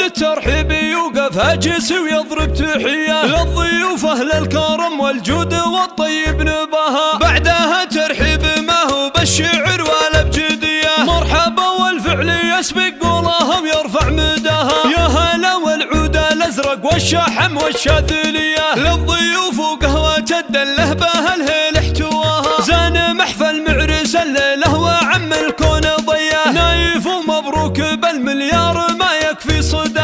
بالترحيب يوقف هاجس ويضرب تحية للضيوف أهل الكرم والجود والطيب نباها. بعدها ترحيب ما هو بالشعر ولا بجدية، مرحبا والفعل يسبق قولها ويرفع مداها. يا هلا والعود الأزرق والشحم والشاذلية للضيوف وقهوة الدله بها الهيل احتواها. زان محفل معرس الليلة وعم الكون ضياه، نايف ومبروك بالمليار ما يكفي صداها.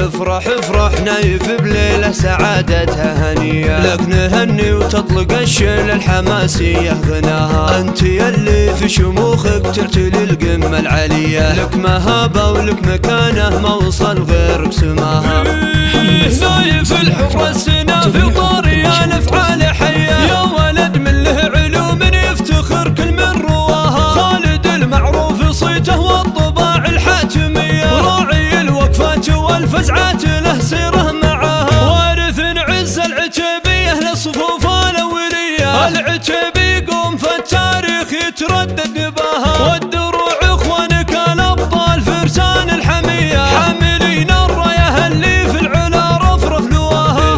افرح افرح نايف بليلة سعادتها هنية، لك نهني وتطلق الشيل الحماسية غناها. انت يلي في شموخك تعتلي القمة العالية، لك مهابة ولك مكانه ما وصل غيرك سماها. نايف الحر السنافي وطاري الافعال حية، يا ولد من له علوم يفتخر كل من رواها. خالد المعروف صيته والطباع الحاتمية، راعي الوقفات والفزعات له سيره معاها. وارث عز العتيبية لصفوف الأولية، العتيبي يقوم في التاريخ يتردد نباها. والدروع اخوانك الابطال فرسان الحمية، حاملين الراية اللي في العلا رفرف لواها.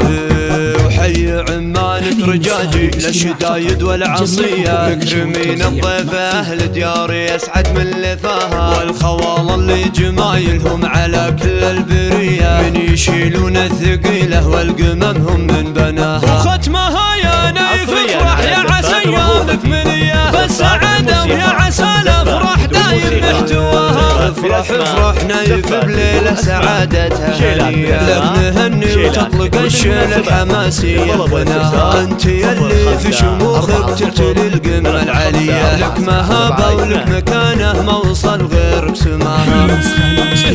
وحي عمانك رجاجي للشدايد والعصية، مكرمين الضيف اهل دياري يسعد من لفاها. والخوال اللي جمايلهم على كل البرية، من يشيلون الثقيلة والقممهم من بناها. وختمها يا نايف افرح يا عسى ايامك منية بالسعادة، ويا عسى الافراح دايم محتواها. افرح افرح نايف بليلة سعادتها هنية، لك نهني وتطلق الشيل الحماسية غناها. انت يلي في شموخك تعتلي القمة العالية، لك مهابة ولك مكانه ما وصل غيرك سماها.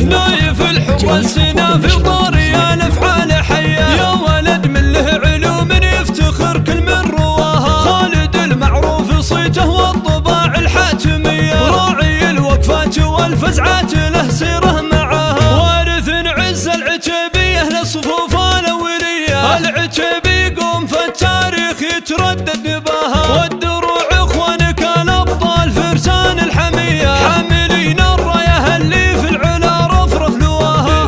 نايف الحر السنافي وطاري الافعال حية، يا ولد من له علوم يفتخر كل من رواها. خالد المعروف صيته والطباع الحاتمية، راعي الوقفات والفزعات له سيره معاها. وارث عز العتيبية لصفوف الأولية، العتيبي يقوم في التاريخ يتردد نباها. والدروع اخوانك الابطال فرسان الحمية، حاملين الراية اللي في العلا رفرف لواها.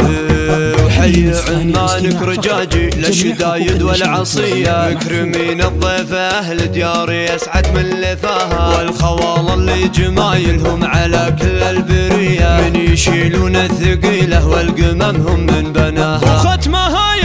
وحي عمانك رجاجي للشدايد والعصية، مكرمين الضيف اهل دياري يسعد من لفاها. والخوال اللي جمايلهم على كل البرية، من يشيلون الثقيلة والقممهم من بناها. وختمها